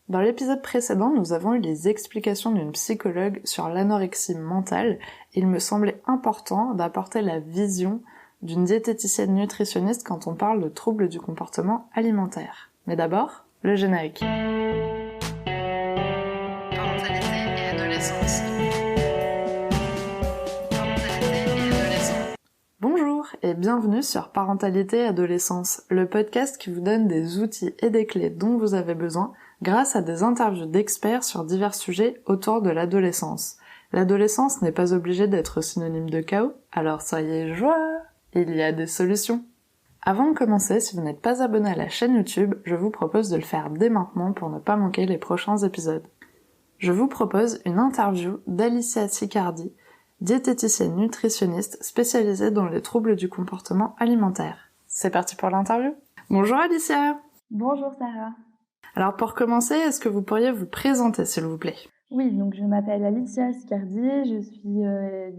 Dans l'épisode précédent, nous avons eu les explications d'une psychologue sur l'anorexie mentale. Il me semblait important d'apporter la vision d'une diététicienne nutritionniste quand on parle de troubles du comportement alimentaire. Mais d'abord, le générique. Parentalité et adolescence. Bonjour et bienvenue sur Parentalité et Adolescence, le podcast qui vous donne des outils et des clés dont vous avez besoin grâce à des interviews d'experts sur divers sujets autour de l'adolescence. L'adolescence n'est pas obligée d'être synonyme de chaos, alors soyez joie, il y a des solutions. Avant de commencer, si vous n'êtes pas abonné à la chaîne YouTube, je vous propose de le faire dès maintenant pour ne pas manquer les prochains épisodes. Je vous propose une interview d'Alicia Sicardi, diététicienne nutritionniste spécialisée dans les troubles du comportement alimentaire. C'est parti pour l'interview. Bonjour Alicia. Bonjour Sarah. Alors pour commencer, est-ce que vous pourriez vous présenter s'il vous plaît? Oui, donc je m'appelle Alicia Sicardi, je suis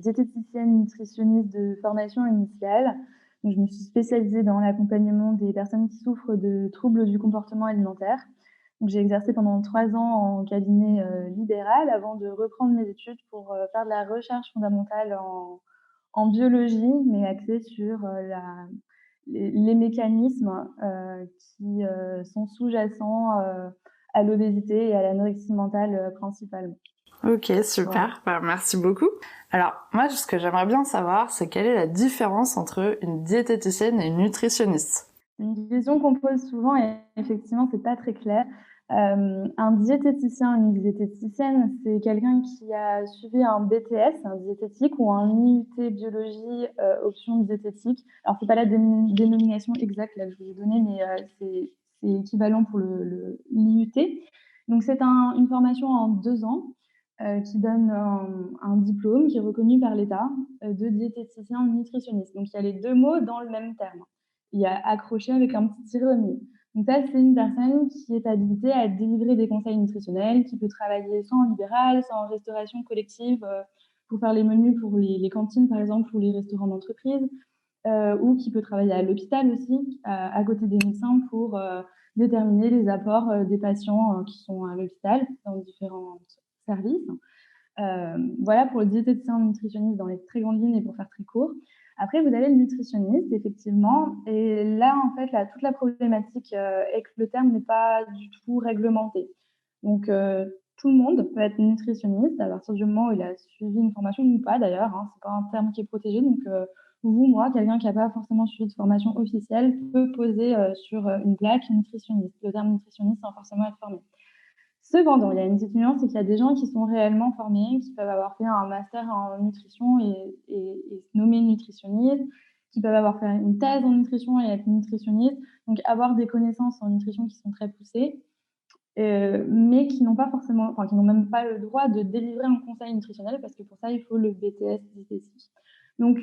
diététicienne nutritionniste de formation initiale. Donc, je me suis spécialisée dans l'accompagnement des personnes qui souffrent de troubles du comportement alimentaire. Donc, j'ai exercé pendant 3 ans en cabinet libéral avant de reprendre mes études pour faire de la recherche fondamentale en biologie, mais axée sur les mécanismes qui sont sous-jacents à l'obésité et à l'anorexie mentale principalement. Ok, super, voilà. Merci beaucoup. Alors, moi, ce que j'aimerais bien savoir, c'est quelle est la différence entre une diététicienne et une nutritionniste? Une question qu'on pose souvent et effectivement, c'est pas très clair. Un diététicien, une diététicienne, c'est quelqu'un qui a suivi un BTS, un diététique, ou un IUT biologie, option diététique. Alors, c'est pas la dénomination exacte là que je vous ai donnée, mais c'est équivalent pour l'IUT. Donc, c'est une formation en 2 ans qui donne un diplôme qui est reconnu par l'État de diététicien nutritionniste. Donc, il y a les deux mots dans le même terme. Il y a accroché avec un petit tiret au milieu. Donc ça, c'est une personne qui est habilitée à délivrer des conseils nutritionnels, qui peut travailler soit en libéral, soit en restauration collective pour faire les menus pour les cantines, par exemple, ou les restaurants d'entreprise, ou qui peut travailler à l'hôpital aussi, à côté des médecins pour déterminer les apports des patients qui sont à l'hôpital dans différents services. Voilà pour le diététicien nutritionniste dans les très grandes lignes et pour faire très court. Après, vous avez le nutritionniste, effectivement. Et là, en fait, toute la problématique est que le terme n'est pas du tout réglementé. Donc, tout le monde peut être nutritionniste à partir du moment où il a suivi une formation ou pas, d'ailleurs. C'est pas un terme qui est protégé. Donc, vous, moi, quelqu'un qui n'a pas forcément suivi de formation officielle peut poser sur une plaque nutritionniste. Le terme nutritionniste sans forcément être formé. Cependant, il y a une petite nuance, c'est qu'il y a des gens qui sont réellement formés, qui peuvent avoir fait un master en nutrition et se nommer nutritionniste, qui peuvent avoir fait une thèse en nutrition et être nutritionniste, donc avoir des connaissances en nutrition qui sont très poussées, mais qui n'ont pas forcément, qui n'ont même pas le droit de délivrer un conseil nutritionnel parce que pour ça, il faut le BTS diététique. Donc,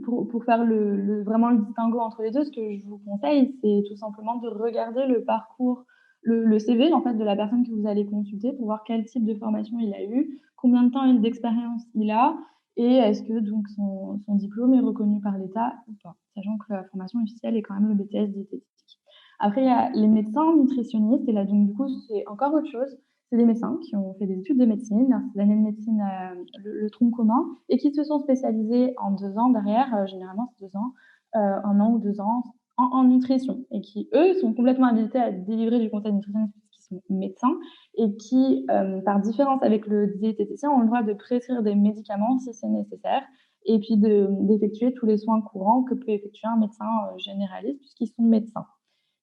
pour faire vraiment le distinguo entre les deux, ce que je vous conseille, c'est tout simplement de regarder le parcours, le CV en fait de la personne que vous allez consulter pour voir quel type de formation il a eu, combien de temps d'expérience il a, et est-ce que donc son diplôme est reconnu par l'État ou pas, sachant que la formation officielle est quand même le BTS diététique. Après, il y a les médecins nutritionnistes, et là donc du coup c'est encore autre chose. C'est des médecins qui ont fait des études de médecine, l'année de médecine, le tronc commun, et qui se sont spécialisés en 2 ans derrière, généralement c'est 2 ans, 1 an ou 2 ans en nutrition, et qui, eux, sont complètement habilités à délivrer du conseil nutritionnel puisqu'ils sont médecins, et qui, par différence avec le diététicien, ont le droit de prescrire des médicaments si c'est nécessaire, et puis d'effectuer tous les soins courants que peut effectuer un médecin généraliste puisqu'ils sont médecins.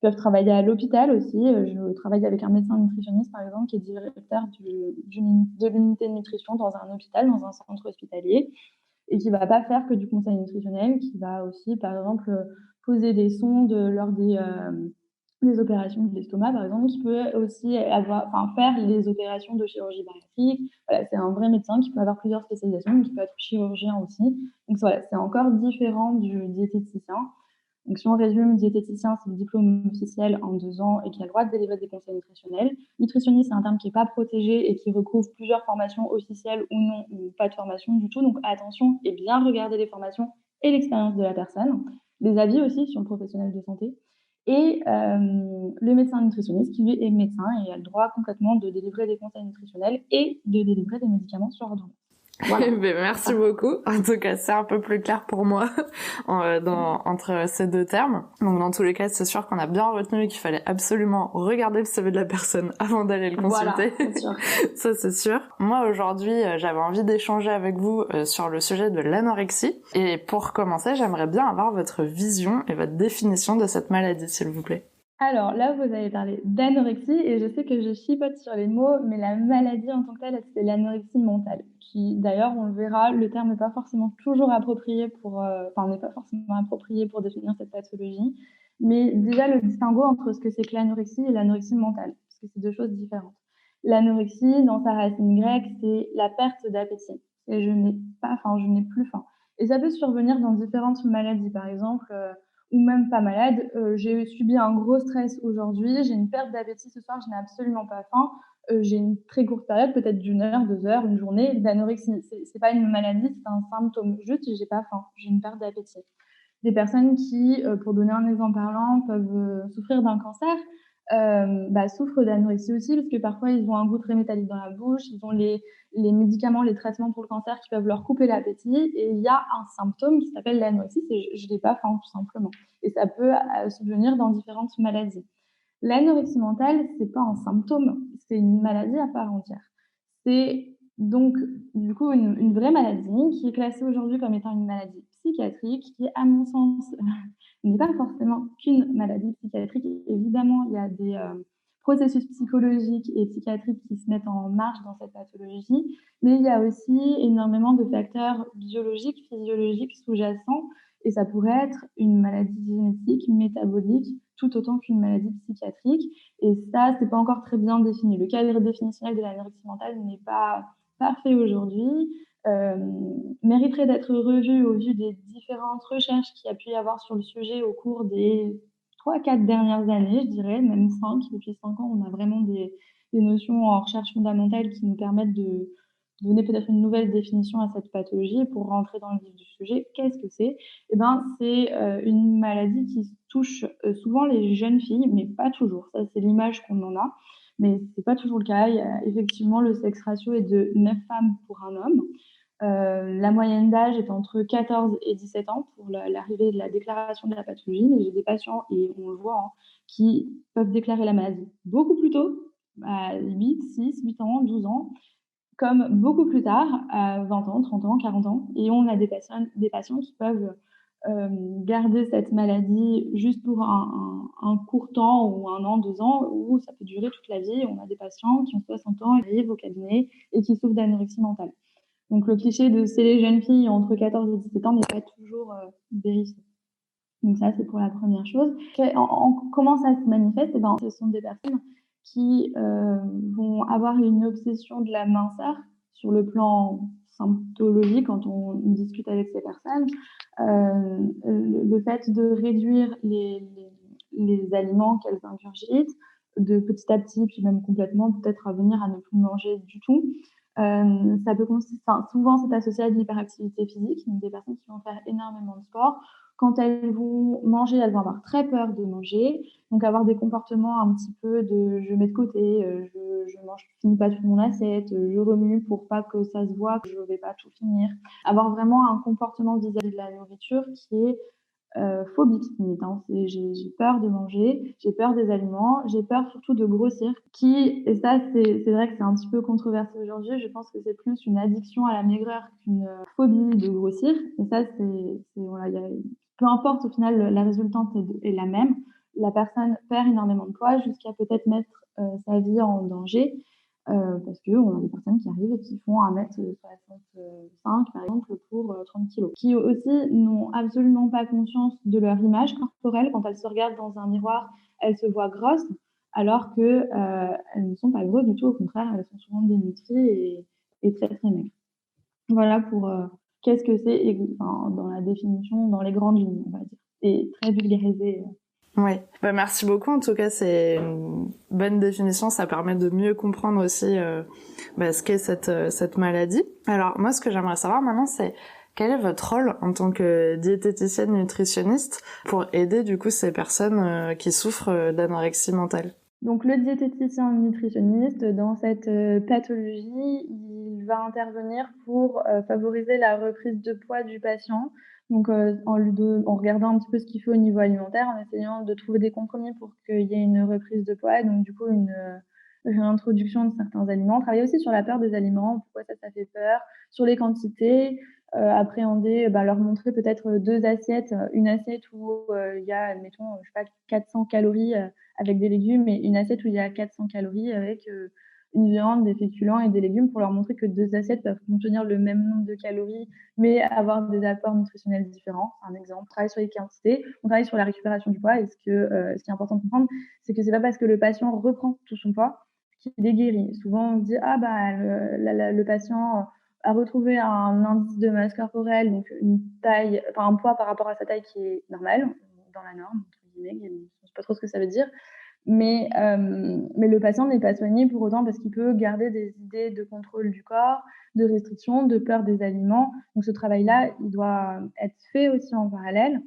Ils peuvent travailler à l'hôpital aussi. Je travaille avec un médecin nutritionniste, par exemple, qui est directeur de l'unité de nutrition dans un hôpital, dans un centre hospitalier, et qui ne va pas faire que du conseil nutritionnel, qui va aussi, par exemple, poser des sondes lors des opérations de l'estomac, par exemple, qui peut aussi faire les opérations de chirurgie bariatrique. Voilà, c'est un vrai médecin qui peut avoir plusieurs spécialisations, mais qui peut être chirurgien aussi. Donc voilà, c'est encore différent du diététicien. Donc, si on résume, diététicien, c'est le diplôme officiel en 2 ans et qui a le droit de délivrer des conseils nutritionnels. Nutritionniste, c'est un terme qui n'est pas protégé et qui recouvre plusieurs formations officielles ou non, ou pas de formation du tout. Donc, attention et bien regarder les formations et l'expérience de la personne. Les avis aussi sur le professionnel de santé. et le médecin nutritionniste qui, lui, est médecin et a le droit complètement de délivrer des conseils nutritionnels et de délivrer des médicaments sur ordonnance. Voilà. Merci beaucoup. En tout cas, c'est un peu plus clair pour moi entre ces deux termes. Donc, dans tous les cas, c'est sûr qu'on a bien retenu qu'il fallait absolument regarder le CV de la personne avant d'aller le consulter. Voilà, c'est sûr. Ça, c'est sûr. Moi, aujourd'hui, j'avais envie d'échanger avec vous sur le sujet de l'anorexie. Et pour commencer, j'aimerais bien avoir votre vision et votre définition de cette maladie, s'il vous plaît. Alors là, vous avez parlé d'anorexie et je sais que je chipote sur les mots, mais la maladie en tant que telle, c'est l'anorexie mentale. Qui, d'ailleurs, on le verra, le terme n'est pas forcément toujours approprié n'est pas forcément approprié pour définir cette pathologie. Mais déjà, le distinguo entre ce que c'est que l'anorexie et l'anorexie mentale, parce que c'est deux choses différentes. L'anorexie, dans sa racine grecque, c'est la perte d'appétit. Et je n'ai plus faim. Et ça peut survenir dans différentes maladies. Par exemple, ou même pas malade, j'ai subi un gros stress aujourd'hui, j'ai une perte d'appétit ce soir, je n'ai absolument pas faim, j'ai une très courte période, peut-être d'1 heure, 2 heures, une journée d'anorexie. C'est pas une maladie, c'est un symptôme. Juste, j'ai pas faim, j'ai une perte d'appétit. Des personnes qui, pour donner un exemple parlant, peuvent souffrir d'un cancer, souffrent d'anorexie aussi, parce que parfois ils ont un goût très métallique dans la bouche, ils ont les médicaments, les traitements pour le cancer qui peuvent leur couper l'appétit, et il y a un symptôme qui s'appelle l'anorexie, c'est je n'ai pas faim, tout simplement. Et ça peut subvenir dans différentes maladies. L'anorexie mentale, c'est pas un symptôme, c'est une maladie à part entière. C'est donc du coup une vraie maladie qui est classée aujourd'hui comme étant une maladie psychiatrique, qui, à mon sens, n'est pas forcément qu'une maladie psychiatrique. Évidemment, il y a des processus psychologiques et psychiatriques qui se mettent en marche dans cette pathologie, mais il y a aussi énormément de facteurs biologiques, physiologiques sous-jacents, et ça pourrait être une maladie génétique, métabolique, tout autant qu'une maladie psychiatrique. Et ça, c'est pas encore très bien défini. Le cadre définitionnel de l'anorexie mentale n'est pas parfait aujourd'hui, mériterait d'être revu au vu des différentes recherches qu'il y a pu y avoir sur le sujet au cours des 3-4 dernières années, je dirais, même 5. Depuis 5 ans, on a vraiment des notions en recherche fondamentale qui nous permettent de donner peut-être une nouvelle définition à cette pathologie. Et pour rentrer dans le vif du sujet, qu'est-ce que c'est ? C'est une maladie qui touche souvent les jeunes filles, mais pas toujours. Ça, c'est l'image qu'on en a. Mais c'est pas toujours le cas. Effectivement, le sexe ratio est de 9 femmes pour un homme. La moyenne d'âge est entre 14 et 17 ans pour l'arrivée de la déclaration de la pathologie, mais j'ai des patients, et on le voit, qui peuvent déclarer la maladie beaucoup plus tôt, à 8, 6, 8 ans, 12 ans, comme beaucoup plus tard, à 20 ans, 30 ans, 40 ans. Et on a des patients qui peuvent garder cette maladie juste pour un court temps, ou 1 an, 2 ans, ou ça peut durer toute la vie. On a des patients qui ont 60 ans, qui arrivent au cabinet et qui souffrent d'anorexie mentale. Donc le cliché de c'est les jeunes filles entre 14 et 17 ans n'est pas toujours vérifié. Donc ça, c'est pour la première chose. Comment ça se manifeste ? Ce sont des personnes qui vont avoir une obsession de la minceur sur le plan symptologique quand on discute avec ces personnes. Le fait de réduire les aliments qu'elles ingurgitent, de petit à petit, puis même complètement, peut-être à venir à ne plus manger du tout. Ça peut souvent c'est associé à de l'hyperactivité physique, donc des personnes qui vont faire énormément de sport. Quand elles vont manger, elles vont avoir très peur de manger, donc avoir des comportements un petit peu de je mets de côté, je finis pas toute mon assiette, je remue pour pas que ça se voit que je vais pas tout finir. Avoir vraiment un comportement vis-à-vis de la nourriture qui est phobique limite. J'ai peur de manger, j'ai peur des aliments, j'ai peur surtout de grossir. Et ça, c'est vrai que c'est un petit peu controversé aujourd'hui. Je pense que c'est plus une addiction à la maigreur qu'une phobie de grossir. Et ça, peu importe au final, la résultante est la même. La personne perd énormément de poids jusqu'à peut-être mettre sa vie en danger. Parce qu'on a des personnes qui arrivent et qui font 1m65 par exemple pour 30 kilos, qui aussi n'ont absolument pas conscience de leur image corporelle. Quand elles se regardent dans un miroir, elles se voient grosses, alors que elles ne sont pas grosses du tout, au contraire, elles sont souvent dénutries et très très maigres. Voilà pour qu'est-ce que c'est, dans la définition, dans les grandes lignes, on va dire, et très vulgarisé. Oui, merci beaucoup. En tout cas, c'est une bonne définition. Ça permet de mieux comprendre aussi ce qu'est cette maladie. Alors moi, ce que j'aimerais savoir maintenant, c'est Quel est votre rôle en tant que diététicienne nutritionniste pour aider du coup ces personnes qui souffrent d'anorexie mentale? Donc le diététicien nutritionniste, dans cette pathologie, il va intervenir pour favoriser la reprise de poids du patient. Donc en regardant un petit peu ce qu'il fait au niveau alimentaire, en essayant de trouver des compromis pour qu'il y ait une reprise de poids et donc du coup une réintroduction de certains aliments. Travailler aussi sur la peur des aliments, pourquoi ça fait peur, sur les quantités, appréhender, leur montrer peut-être 2 assiettes, une assiette où il y a admettons, je sais pas 400 calories, avec des légumes et une assiette où il y a 400 calories avec une viande, des féculents et des légumes pour leur montrer que 2 assiettes peuvent contenir le même nombre de calories, mais avoir des apports nutritionnels différents. Un exemple, on travaille sur les quantités, on travaille sur la récupération du poids et ce qui est important de comprendre, c'est que c'est pas parce que le patient reprend tout son poids qu'il est guéri. Souvent, on se dit: «Ah bah, le patient a retrouvé un indice de masse corporelle, donc une taille, enfin un poids par rapport à sa taille qui est normal, dans la norme», entre guillemets, je ne sais pas trop ce que ça veut dire. Mais le patient n'est pas soigné pour autant parce qu'il peut garder des idées de contrôle du corps, de restriction, de peur des aliments. Donc ce travail-là, il doit être fait aussi en parallèle.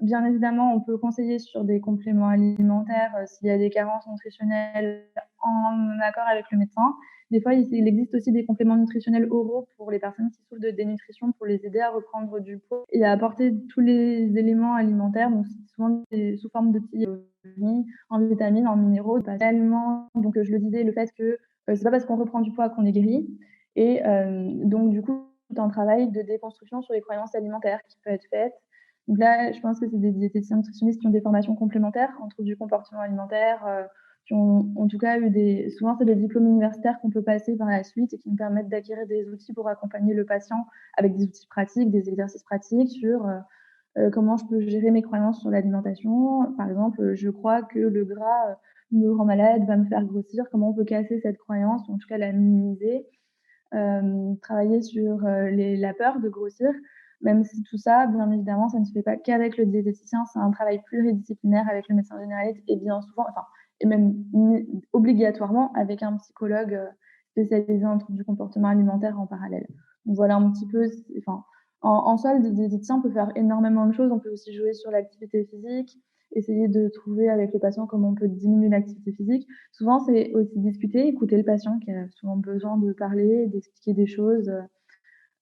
Bien évidemment, on peut conseiller sur des compléments alimentaires s'il y a des carences nutritionnelles en accord avec le médecin. Des fois, il existe aussi des compléments nutritionnels oraux pour les personnes qui souffrent de dénutrition pour les aider à reprendre du poids et à apporter tous les éléments alimentaires, donc souvent sous forme de petits en vitamines, en minéraux, pas tellement. Donc, je le disais, le fait que c'est pas parce qu'on reprend du poids qu'on est guéri. Et donc, du coup, tout un travail de déconstruction sur les croyances alimentaires qui peut être fait. Donc là, je pense que c'est des diététiciens nutritionnistes qui ont des formations complémentaires entre du comportement alimentaire, qui ont en tout cas eu des. Souvent, c'est des diplômes universitaires qu'on peut passer par la suite et qui nous permettent d'acquérir des outils pour accompagner le patient avec des outils pratiques, des exercices pratiques sur comment je peux gérer mes croyances sur l'alimentation. Par exemple, je crois que le gras me rend malade, va me faire grossir. Comment on peut casser cette croyance, ou en tout cas la minimiser. Travailler sur la peur de grossir, même si tout ça, bien évidemment, ça ne se fait pas qu'avec le diététicien, c'est un travail pluridisciplinaire avec le médecin généraliste et bien souvent, enfin, et même obligatoirement avec un psychologue spécialisé en troubles du comportement alimentaire en parallèle. Donc voilà un petit peu, enfin, en soi, le diététicien peut faire énormément de choses. On peut aussi jouer sur l'activité physique, essayer de trouver avec le patient comment on peut diminuer l'activité physique. Souvent, c'est aussi discuter, écouter le patient qui a souvent besoin de parler, d'expliquer des choses,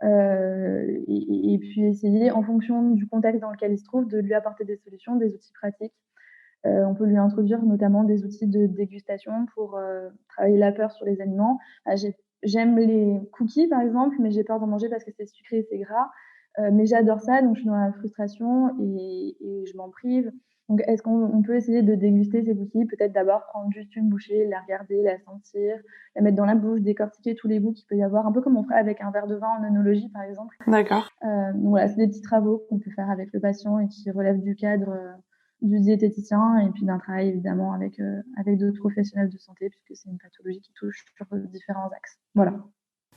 et puis essayer, en fonction du contexte dans lequel il se trouve, de lui apporter des solutions, des outils pratiques. On peut lui introduire notamment des outils de dégustation pour travailler la peur sur les aliments. J'aime les cookies, par exemple, mais j'ai peur d'en manger parce que c'est sucré et c'est gras. Mais j'adore ça, donc je suis dans la frustration et je m'en prive. Donc, est-ce qu'on peut essayer de déguster ces cookies? Peut-être d'abord prendre juste une bouchée, la regarder, la sentir, la mettre dans la bouche, décortiquer tous les goûts qu'il peut y avoir, un peu comme on ferait avec un verre de vin en œnologie, par exemple. D'accord. Donc voilà, c'est des petits travaux qu'on peut faire avec le patient et qui relèvent du cadre du diététicien et puis d'un travail évidemment avec d'autres professionnels de santé puisque c'est une pathologie qui touche sur différents axes. Voilà.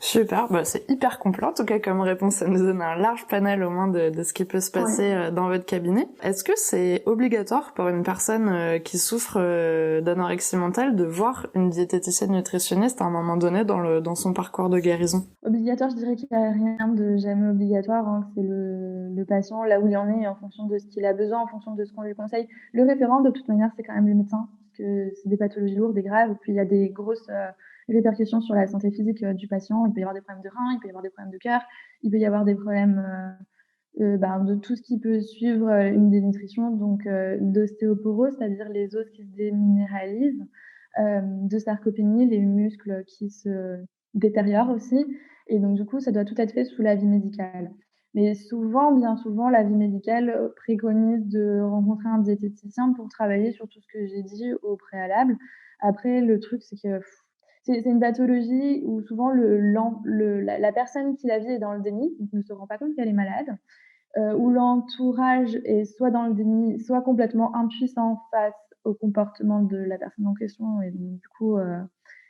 Super, bah c'est hyper complet en tout cas comme réponse, ça nous donne un large panel au moins de ce qui peut se passer dans votre cabinet. Est-ce que c'est obligatoire pour une personne qui souffre d'anorexie mentale de voir une diététicienne nutritionniste à un moment donné dans son parcours de guérison? Obligatoire, je dirais qu'il n'y a rien de jamais obligatoire, hein. C'est le patient là où il en est en fonction de ce qu'il a besoin, en fonction de ce qu'on lui conseille. Le référent de toute manière, c'est quand même le médecin parce que c'est des pathologies lourdes et graves et puis il y a des grosses répercussions sur la santé physique du patient. Il peut y avoir des problèmes de reins, il peut y avoir des problèmes de cœur, il peut y avoir des problèmes de tout ce qui peut suivre une dénutrition, donc d'ostéoporose, c'est-à-dire les os qui se déminéralisent, de sarcopénie, les muscles qui se détériorent aussi. Et donc du coup, ça doit tout être fait sous l'avis médical. Mais souvent, bien souvent, l'avis médical préconise de rencontrer un diététicien pour travailler sur tout ce que j'ai dit au préalable. Après, le truc, c'est que c'est une pathologie où souvent la personne qui la vit est dans le déni, donc ne se rend pas compte qu'elle est malade, où l'entourage est soit dans le déni, soit complètement impuissant face au comportement de la personne en question. Et donc, du coup,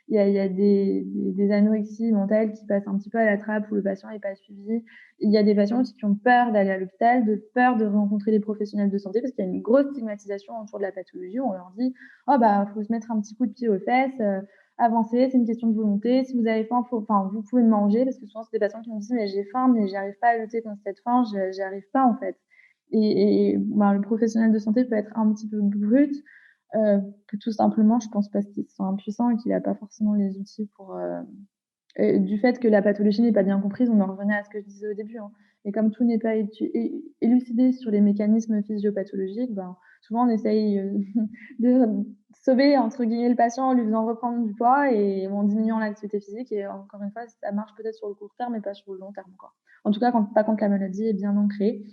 il y a des anorexies mentales qui passent un petit peu à la trappe où le patient n'est pas suivi. Il y a des patients aussi qui ont peur d'aller à l'hôpital, de peur de rencontrer les professionnels de santé parce qu'il y a une grosse stigmatisation autour de la pathologie. On leur dit: «Oh bah, faut se mettre un petit coup de pied aux fesses, avancer, c'est une question de volonté. Si vous avez faim, vous pouvez manger, parce que souvent, c'est des patients qui me disent, mais j'ai faim, mais j'arrive pas à lutter contre cette faim, j'y arrive pas, en fait. Le professionnel de santé peut être un petit peu brut, que tout simplement, je pense, parce qu'il se sent impuissant et qu'il a pas forcément les outils pour, du fait que la pathologie n'est pas bien comprise, on en revenait à ce que je disais au début, hein. Et comme tout n'est pas élucidé sur les mécanismes physiopathologiques, ben, souvent on essaye de sauver entre guillemets le patient en lui faisant reprendre du poids et en diminuant l'activité physique. Et encore une fois, ça marche peut-être sur le court terme, mais pas sur le long terme, quoi. En tout cas, pas quand la maladie est bien ancrée.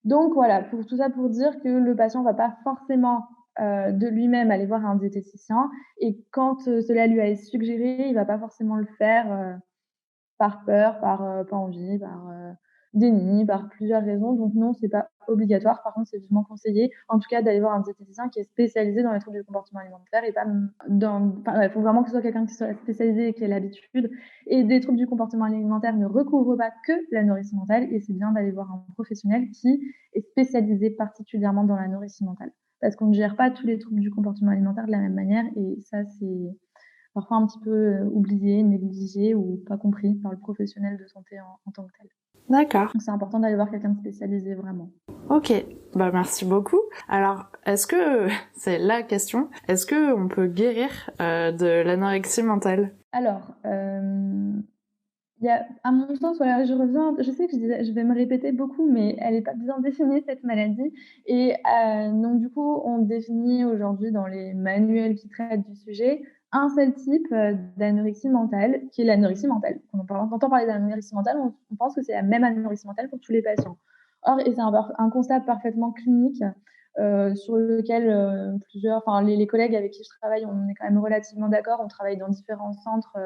Donc voilà, pour tout ça pour dire que le patient va pas forcément de lui-même aller voir un diététicien, et quand cela lui a suggéré, il va pas forcément le faire par peur, par pas envie, par déni, par plusieurs raisons. Donc non, c'est pas obligatoire. Par contre, c'est vivement conseillé, en tout cas, d'aller voir un diététicien qui est spécialisé dans les troubles du comportement alimentaire, et pas il faut vraiment que ce soit quelqu'un qui soit spécialisé et qui ait l'habitude. Et des troubles du comportement alimentaire ne recouvrent pas que l'anorexie mentale, et c'est bien d'aller voir un professionnel qui est spécialisé particulièrement dans l'anorexie mentale. Parce qu'on ne gère pas tous les troubles du comportement alimentaire de la même manière, et ça, c'est parfois un petit peu oublié, négligé ou pas compris par le professionnel de santé en tant que tel. D'accord. Donc c'est important d'aller voir quelqu'un de spécialisé vraiment. Ok, bah merci beaucoup. Alors, est-ce que, c'est la question, est-ce que on peut guérir de l'anorexie mentale? Alors, il y a, à mon sens, voilà, je sais que je vais me répéter beaucoup, mais elle n'est pas bien définie, cette maladie. Et donc du coup, on définit aujourd'hui dans les manuels qui traitent du sujet un seul type d'anorexie mentale, qui est l'anorexie mentale. Quand on entend parler d'anorexie mentale, on pense que c'est la même anorexie mentale pour tous les patients. Or, et c'est un constat parfaitement clinique, sur lequel les collègues avec qui je travaille, on est quand même relativement d'accord. On travaille dans différents centres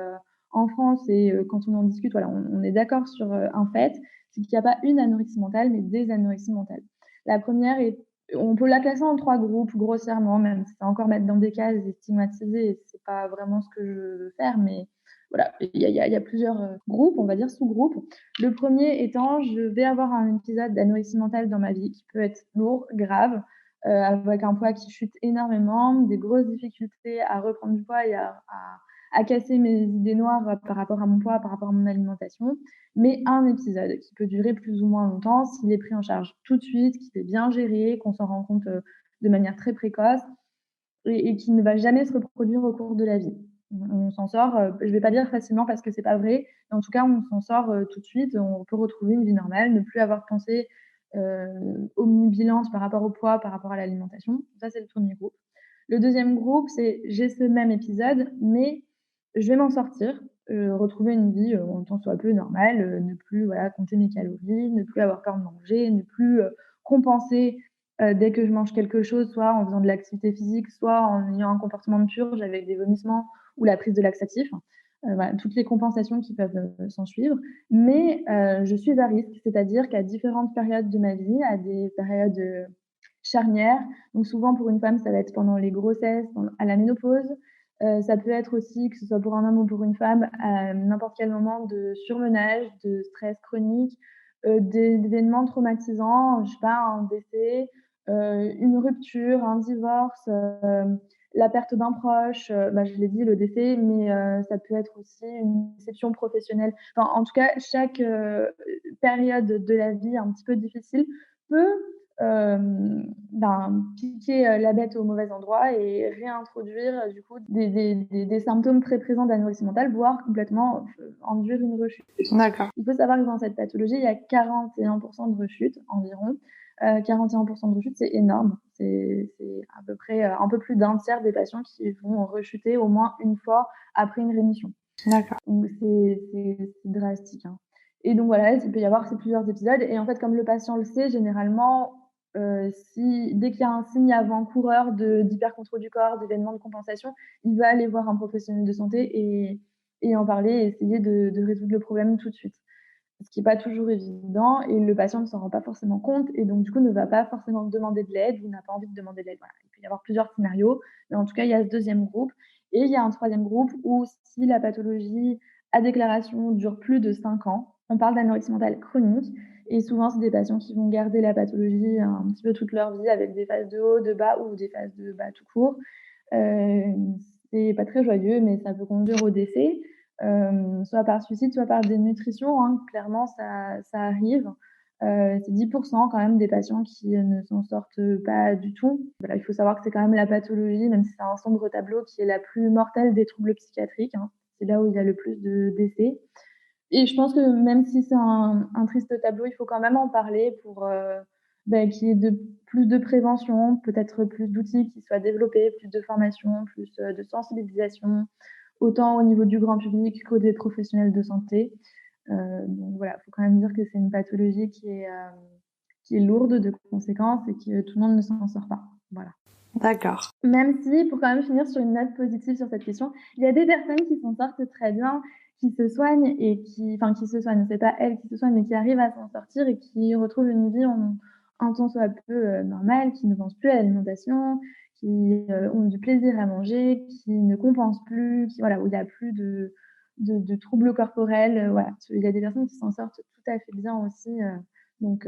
en France, et quand on en discute, voilà, on est d'accord sur un fait, c'est qu'il n'y a pas une anorexie mentale, mais des anorexies mentales. La première est, on peut la classer en 3 groupes grossièrement, même si c'est encore mettre dans des cases et stigmatiser, et c'est pas vraiment ce que je veux faire, mais voilà, il y a plusieurs groupes, on va dire sous-groupes. Le premier étant, je vais avoir un épisode d'anorexie mentale dans ma vie qui peut être lourd, grave, avec un poids qui chute énormément, des grosses difficultés à reprendre du poids et à casser mes idées noires par rapport à mon poids, par rapport à mon alimentation, mais un épisode qui peut durer plus ou moins longtemps s'il est pris en charge tout de suite, qu'il est bien géré, qu'on s'en rend compte de manière très précoce, et qui ne va jamais se reproduire au cours de la vie. On s'en sort, je vais pas dire facilement parce que c'est pas vrai, mais en tout cas, on s'en sort tout de suite, on peut retrouver une vie normale, ne plus avoir pensé omnibilance par rapport au poids, par rapport à l'alimentation. Ça, c'est le premier groupe. Le deuxième groupe, c'est j'ai ce même épisode, mais je vais m'en sortir, retrouver une vie en tant soit peu normale, ne plus voilà, compter mes calories, ne plus avoir peur de manger, ne plus compenser dès que je mange quelque chose, soit en faisant de l'activité physique, soit en ayant un comportement de purge avec des vomissements ou la prise de laxatifs. Voilà, toutes les compensations qui peuvent s'en suivre. Mais je suis à risque, c'est-à-dire qu'à différentes périodes de ma vie, à des périodes charnières, donc souvent pour une femme, ça va être pendant les grossesses, à la ménopause. Ça peut être aussi, que ce soit pour un homme ou pour une femme, à n'importe quel moment de surmenage, de stress chronique, d'événements traumatisants, je sais pas, un décès, une rupture, un divorce, la perte d'un proche, je l'ai dit, le décès, mais ça peut être aussi une déception professionnelle. Enfin, en tout cas, chaque période de la vie un petit peu difficile peut piquer la bête au mauvais endroit et réintroduire du coup des symptômes très présents d'anorexie mentale, voire complètement induire une rechute. D'accord. Il faut savoir que dans cette pathologie, il y a 41% de rechute environ. 41% de rechute, c'est énorme. C'est à peu près un peu plus d'un tiers des patients qui vont rechuter au moins une fois après une rémission. D'accord. Donc c'est drastique, hein. Et donc voilà, il peut y avoir ces plusieurs épisodes. Et en fait, comme le patient le sait, généralement, dès qu'il y a un signe avant-coureur d'hypercontrôle du corps, d'événements de compensation, il va aller voir un professionnel de santé et en parler et essayer de résoudre le problème tout de suite. Ce qui n'est pas toujours évident, et le patient ne s'en rend pas forcément compte, et donc du coup ne va pas forcément demander de l'aide ou n'a pas envie de demander de l'aide. Voilà. Il peut y avoir plusieurs scénarios, mais en tout cas, il y a ce deuxième groupe. Et il y a un troisième groupe où, si la pathologie à déclaration dure plus de 5 ans, on parle d'anorexie mentale chronique. Et souvent, c'est des patients qui vont garder la pathologie un petit peu toute leur vie, avec des phases de haut, de bas, ou des phases de bas tout court. C'est pas très joyeux, mais ça peut conduire au décès, soit par suicide, soit par dénutrition, hein. Clairement, ça arrive. C'est 10 quand même des patients qui ne s'en sortent pas du tout. Voilà, il faut savoir que c'est quand même la pathologie, même si c'est un sombre tableau, qui est la plus mortelle des troubles psychiatriques, hein. C'est là où il y a le plus de décès. Et je pense que même si c'est un triste tableau, il faut quand même en parler pour qu'il y ait plus de prévention, peut-être plus d'outils qui soient développés, plus de formation, plus de sensibilisation, autant au niveau du grand public qu'au des professionnels de santé. Donc voilà, il faut quand même dire que c'est une pathologie qui est lourde de conséquences et que tout le monde ne s'en sort pas. Voilà. D'accord. Même si, pour quand même finir sur une note positive sur cette question, il y a des personnes qui s'en sortent très bien, qui se soignent qui se soignent, c'est pas elles qui se soignent, mais qui arrivent à s'en sortir et qui retrouvent une vie un tant soit peu normale, qui ne pensent plus à l'alimentation, qui ont du plaisir à manger, qui ne compensent plus, voilà, où il n'y a plus de troubles corporels. Voilà. Il y a des personnes qui s'en sortent tout à fait bien aussi, donc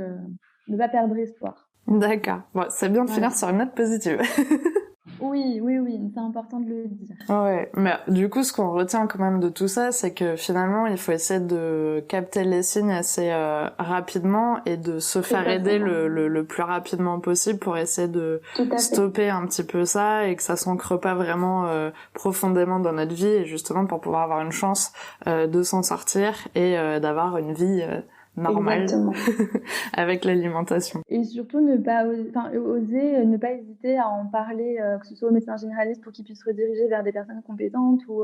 ne pas perdre espoir. D'accord. Bon, c'est bien de Voilà. finir sur une note positive. Oui, c'est important de le dire. Ouais, mais du coup, ce qu'on retient quand même de tout ça, c'est que finalement, il faut essayer de capter les signes assez rapidement et de se faire aider le plus rapidement possible pour essayer de stopper un petit peu ça et que ça s'ancre pas vraiment profondément dans notre vie et justement pour pouvoir avoir une chance de s'en sortir et d'avoir une vie normale avec l'alimentation. Et surtout ne pas oser, ne pas hésiter à en parler, que ce soit au médecin généraliste pour qu'il puisse rediriger vers des personnes compétentes ou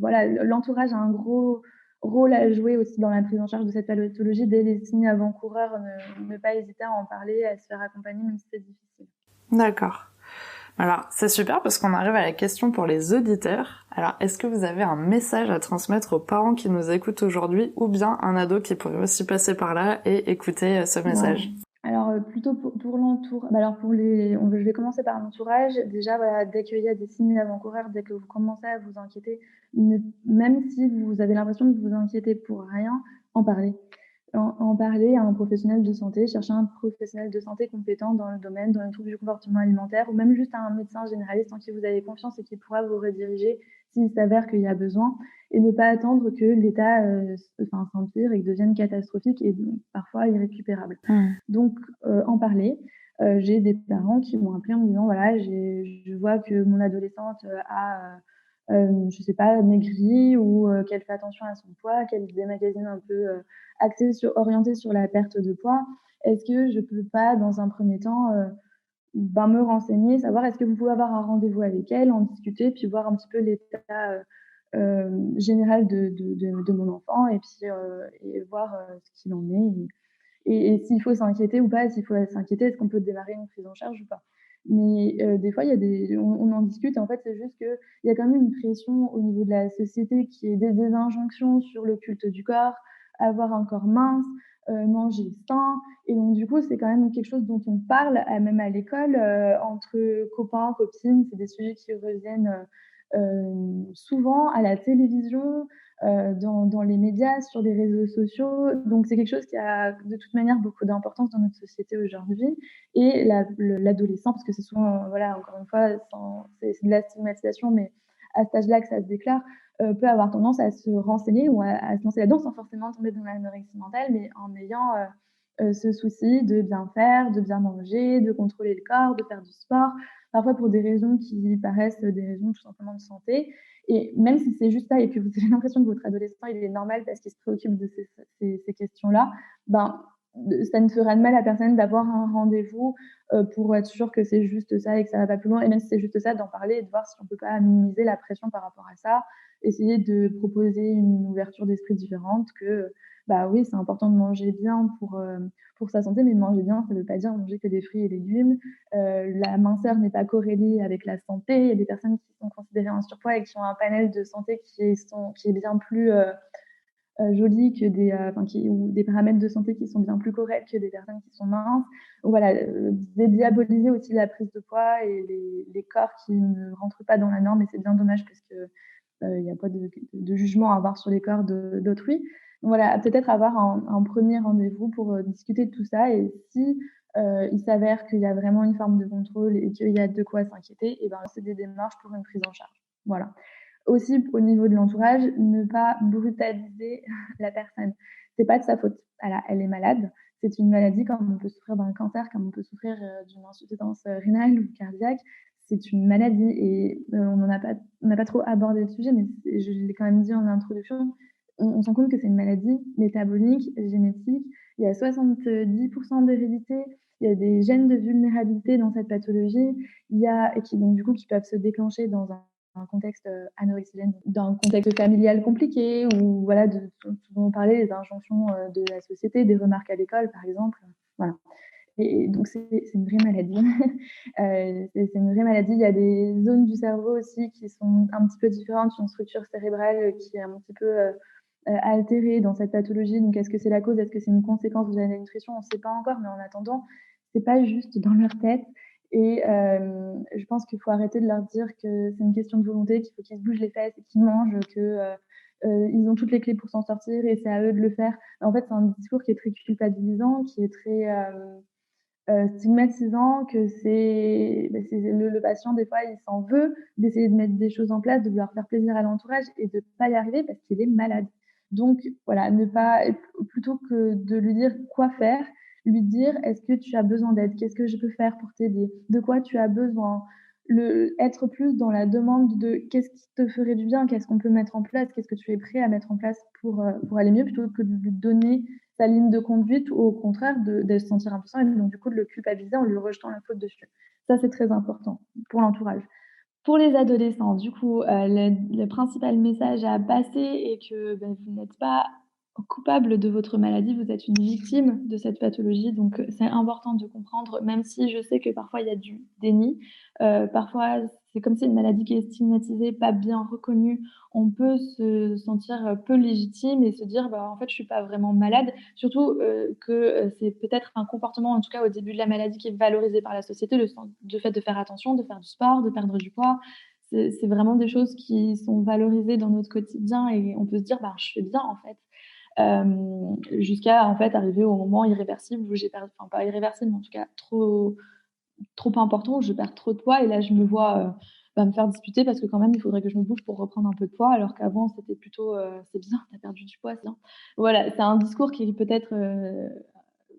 voilà, l'entourage a un gros rôle à jouer aussi dans la prise en charge de cette pathologie. Dès les signes avant-coureurs, ne pas hésiter à en parler, à se faire accompagner même si c'est difficile. D'accord. Alors, c'est super parce qu'on arrive à la question pour les auditeurs. Alors, est-ce que vous avez un message à transmettre aux parents qui nous écoutent aujourd'hui ou bien un ado qui pourrait aussi passer par là et écouter ce message? Alors, plutôt pour l'entourage. Alors je vais commencer par l'entourage. Déjà, voilà, dès qu'il y a des signes avant-coureurs, dès que vous commencez à vous inquiéter, même si vous avez l'impression de vous inquiéter pour rien, en parler. En parler à un professionnel de santé, chercher un professionnel de santé compétent dans le domaine, dans les troubles du comportement alimentaire, ou même juste à un médecin généraliste en qui vous avez confiance et qui pourra vous rediriger s'il s'avère qu'il y a besoin, et ne pas attendre que l'état s'empire et que devienne catastrophique et donc parfois irrécupérable. Donc, en parler. J'ai des parents qui m'ont appelé en me disant, voilà, je vois que mon adolescente a je sais pas, maigri ou qu'elle fait attention à son poids, qu'elle lit des magazines un peu orientés sur la perte de poids. Est-ce que je peux pas, dans un premier temps, me renseigner, savoir est-ce que vous pouvez avoir un rendez-vous avec elle, en discuter, puis voir un petit peu l'état général de mon enfant et voir ce qu'il en est et s'il faut s'inquiéter ou pas, s'il faut s'inquiéter, est-ce qu'on peut démarrer une prise en charge ou pas. Mais des fois, il y a on en discute et en fait, c'est juste qu'il y a quand même une pression au niveau de la société qui est des injonctions sur le culte du corps, avoir un corps mince, manger sain. Et donc, du coup, c'est quand même quelque chose dont on parle, même à l'école, entre copains, copines. C'est des sujets qui reviennent souvent à la télévision, dans les médias, sur les réseaux sociaux. Donc c'est quelque chose qui a de toute manière beaucoup d'importance dans notre société aujourd'hui. Et l'adolescent, parce que c'est souvent, voilà, encore une fois, c'est de la stigmatisation, mais à cet âge-là que ça se déclare, peut avoir tendance à se renseigner ou à se lancer là-dedans sans forcément tomber dans l'anorexie mentale, mais en ayant ce souci de bien faire, de bien manger, de contrôler le corps, de faire du sport, parfois pour des raisons qui paraissent des raisons tout simplement de santé. Et même si c'est juste ça et que vous avez l'impression que votre adolescent, il est normal parce qu'il se préoccupe de ces questions-là, ça ne fera de mal à personne d'avoir un rendez-vous pour être sûr que c'est juste ça et que ça va pas plus loin. Et même si c'est juste ça, d'en parler et de voir si on peut pas minimiser la pression par rapport à ça. Essayer de proposer une ouverture d'esprit différente que, oui, c'est important de manger bien pour sa santé, mais manger bien, ça veut pas dire manger que des fruits et légumes. La minceur n'est pas corrélée avec la santé. Il y a des personnes qui sont considérées en surpoids et qui ont un panel de santé qui est bien plus joli que ou des paramètres de santé qui sont bien plus corrects que des personnes qui sont minces. Donc voilà, dédiaboliser aussi la prise de poids et les corps qui ne rentrent pas dans la norme, et c'est bien dommage parce que il n'y a pas de jugement à avoir sur les corps d'autrui. Donc voilà, peut-être avoir un premier rendez-vous pour discuter de tout ça, et si il s'avère qu'il y a vraiment une forme de contrôle et qu'il y a de quoi s'inquiéter, et c'est des démarches pour une prise en charge. Voilà. Aussi, au niveau de l'entourage, ne pas brutaliser la personne. C'est pas de sa faute. Elle est malade. C'est une maladie comme on peut souffrir d'un cancer, comme on peut souffrir d'une insuffisance rénale ou cardiaque. C'est une maladie et on n'a pas trop abordé le sujet, mais je l'ai quand même dit en introduction. On se rend compte que c'est une maladie métabolique, génétique. Il y a 70% d'hérédité. Il y a des gènes de vulnérabilité dans cette pathologie. Il y a, et qui donc du coup qui peuvent se déclencher dans un contexte anorexigène, d'un contexte familial compliqué ou voilà de ce dont on parlait, les injonctions de la société, des remarques à l'école par exemple. Voilà. Et donc c'est une vraie maladie. C'est une vraie maladie. Il y a des zones du cerveau aussi qui sont un petit peu différentes, une structure cérébrale qui est un petit peu altérée dans cette pathologie. Donc est-ce que c'est la cause, est-ce que c'est une conséquence de la nutrition? On ne sait pas encore, mais en attendant, c'est pas juste dans leur tête. Et je pense qu'il faut arrêter de leur dire que c'est une question de volonté, qu'il faut qu'ils se bougent les fesses et qu'ils mangent, que ils ont toutes les clés pour s'en sortir et c'est à eux de le faire. En fait, c'est un discours qui est très culpabilisant, qui est très stigmatisant, que c'est le patient, des fois, il s'en veut d'essayer de mettre des choses en place, de vouloir faire plaisir à l'entourage et de pas y arriver parce qu'il est malade. Donc voilà, ne pas, plutôt que de lui dire quoi faire, lui dire: «Est-ce que tu as besoin d'aide? Qu'est-ce que je peux faire pour t'aider? De quoi tu as besoin?» Être plus dans la demande de qu'est-ce qui te ferait du bien? Qu'est-ce qu'on peut mettre en place? Qu'est-ce que tu es prêt à mettre en place pour aller mieux? Plutôt que de lui donner sa ligne de conduite ou au contraire de se sentir impuissant et donc du coup de le culpabiliser en lui rejetant la faute dessus. Ça, c'est très important pour l'entourage. Pour les adolescents, du coup, le principal message à passer est que, vous n'êtes pas coupable de votre maladie, vous êtes une victime de cette pathologie, donc c'est important de comprendre, même si je sais que parfois il y a du déni, parfois c'est comme c'est une maladie qui est stigmatisée, pas bien reconnue, on peut se sentir, peu légitime et se dire: «Bah, en fait, je suis pas vraiment malade». Surtout, que, c'est peut-être un comportement, en tout cas au début de la maladie, qui est valorisé par la société, le fait de faire attention, de faire du sport, de perdre du poids. C'est vraiment des choses qui sont valorisées dans notre quotidien et on peut se dire: «Bah, je fais bien, en fait». Jusqu'à, en fait, arriver au moment irréversible où j'ai perdu, enfin, pas irréversible, mais en tout cas trop important, où je perds trop de poids et là je me vois, me faire disputer parce que quand même il faudrait que je me bouge pour reprendre un peu de poids alors qu'avant c'était plutôt, «C'est bien, tu as perdu du poids, c'est bien». Voilà, c'est un discours qui peut-être,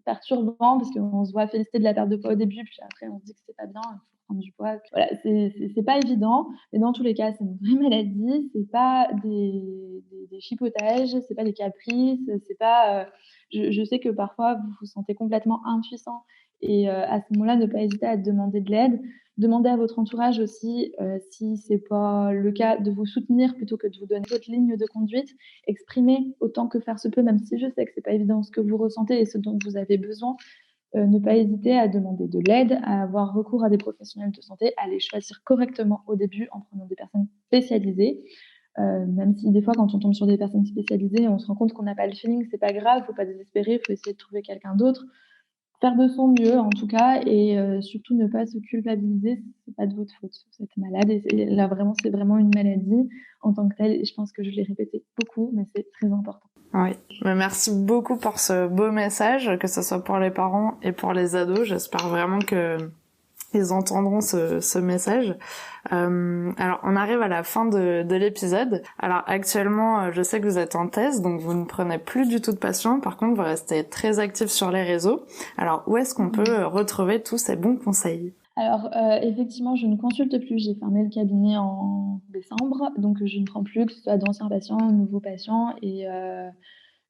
perturbant parce qu'on se voit féliciter de la perte de poids au début, puis après on se dit que c'est pas bien, il faut prendre du poids. Voilà, c'est pas évident, mais dans tous les cas, c'est une vraie maladie, c'est pas des chipotages, c'est pas des caprices, c'est pas, je sais que parfois vous vous sentez complètement impuissant et à ce moment-là, ne pas hésiter à demander de l'aide. Demandez à votre entourage aussi, si c'est pas le cas, de vous soutenir plutôt que de vous donner votre ligne de conduite. Exprimez autant que faire se peut, même si je sais que c'est pas évident ce que vous ressentez et ce dont vous avez besoin. Ne pas hésiter à demander de l'aide, à avoir recours à des professionnels de santé, à les choisir correctement au début en prenant des personnes spécialisées. Même si des fois, quand on tombe sur des personnes spécialisées, on se rend compte qu'on n'a pas le feeling, c'est pas grave, faut pas désespérer, faut essayer de trouver quelqu'un d'autre. Faire de son mieux en tout cas et surtout ne pas se culpabiliser, c'est pas de votre faute. Vous êtes malade et là vraiment, c'est vraiment une maladie en tant que telle et je pense que je l'ai répété beaucoup, mais c'est très important. Oui, mais merci beaucoup pour ce beau message, que ce soit pour les parents et pour les ados. J'espère vraiment que ils entendront ce message. Alors, on arrive à la fin de l'épisode. Alors, actuellement, je sais que vous êtes en thèse, donc vous ne prenez plus du tout de patients. Par contre, vous restez très actif sur les réseaux. Alors, où est-ce qu'on peut retrouver tous ces bons conseils? Alors, effectivement, je ne consulte plus. J'ai fermé le cabinet en décembre, donc je ne prends plus, que ce soit d'anciens patients, nouveaux patients et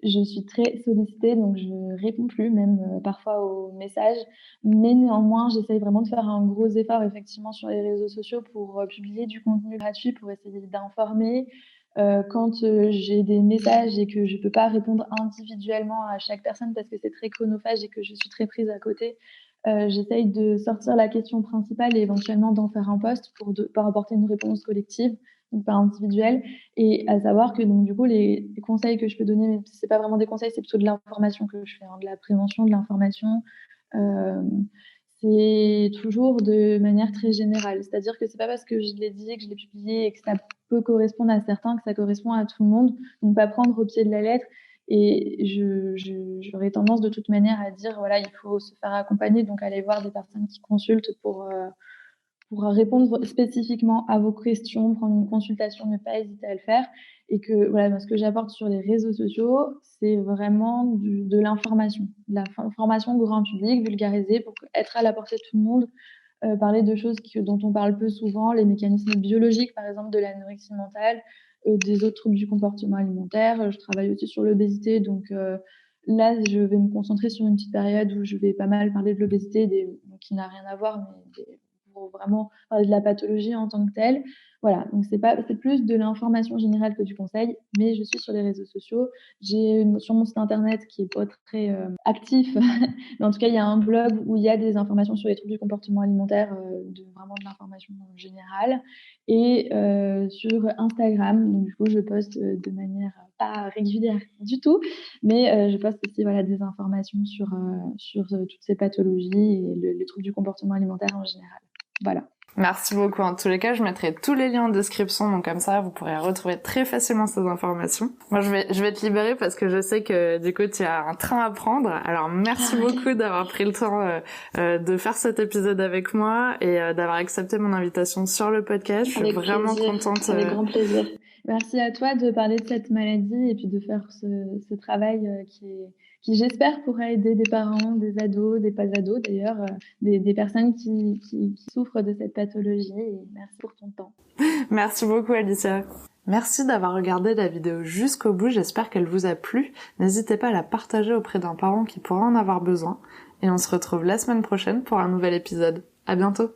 je suis très sollicitée, donc je réponds plus, même, parfois aux messages. Mais néanmoins, j'essaye vraiment de faire un gros effort effectivement sur les réseaux sociaux pour, publier du contenu gratuit, pour essayer d'informer. Quand, j'ai des messages et que je peux pas répondre individuellement à chaque personne parce que c'est très chronophage et que je suis très prise à côté, j'essaye de sortir la question principale et éventuellement d'en faire un post pour apporter une réponse collective, donc pas individuelle. Et à savoir que donc du coup les conseils que je peux donner, même si c'est pas vraiment des conseils, c'est plutôt de l'information que je fais, hein, de la prévention, de l'information, hem, c'est toujours de manière très générale. C'est-à-dire que c'est pas parce que je l'ai dit, que je l'ai publié et que ça peut correspondre à certains, que ça correspond à tout le monde. Donc pas prendre au pied de la lettre et j'aurais tendance de toute manière à dire: «Voilà, il faut se faire accompagner», donc aller voir des personnes qui consultent pour répondre spécifiquement à vos questions, prendre une consultation, ne pas hésiter à le faire. Et que voilà, moi, ce que j'apporte sur les réseaux sociaux, c'est vraiment de l'information, de la formation grand public, vulgarisée pour être à la portée de tout le monde, parler de choses dont on parle peu souvent, les mécanismes biologiques, par exemple, de l'anorexie mentale, des autres troubles du comportement alimentaire. Je travaille aussi sur l'obésité, donc là, je vais me concentrer sur une petite période où je vais pas mal parler de l'obésité, qui n'a rien à voir, mais pour vraiment parler de la pathologie en tant que telle. Voilà, donc c'est plus de l'information générale que du conseil, mais je suis sur les réseaux sociaux. J'ai sur mon site internet qui est pas très actif, mais en tout cas, il y a un blog où il y a des informations sur les troubles du comportement alimentaire, vraiment de l'information générale, et sur Instagram. Donc du coup, je poste de manière pas régulière du tout, mais je poste aussi voilà, des informations sur toutes ces pathologies et les troubles du comportement alimentaire en général. Voilà. Merci beaucoup. En tous les cas, je mettrai tous les liens en description, donc comme ça, vous pourrez retrouver très facilement ces informations. Moi, je vais te libérer parce que je sais que du coup, tu as un train à prendre. Alors, merci beaucoup d'avoir pris le temps de faire cet épisode avec moi et d'avoir accepté mon invitation sur le podcast. Je suis vraiment contente. Avec grand plaisir. Merci à toi de parler de cette maladie et puis de faire ce travail qui j'espère pourra aider des parents, des ados, des pas ados d'ailleurs, des personnes qui souffrent de cette pathologie. Et merci pour ton temps. Merci beaucoup Alicia. Merci d'avoir regardé la vidéo jusqu'au bout, j'espère qu'elle vous a plu. N'hésitez pas à la partager auprès d'un parent qui pourra en avoir besoin. Et on se retrouve la semaine prochaine pour un nouvel épisode. À bientôt.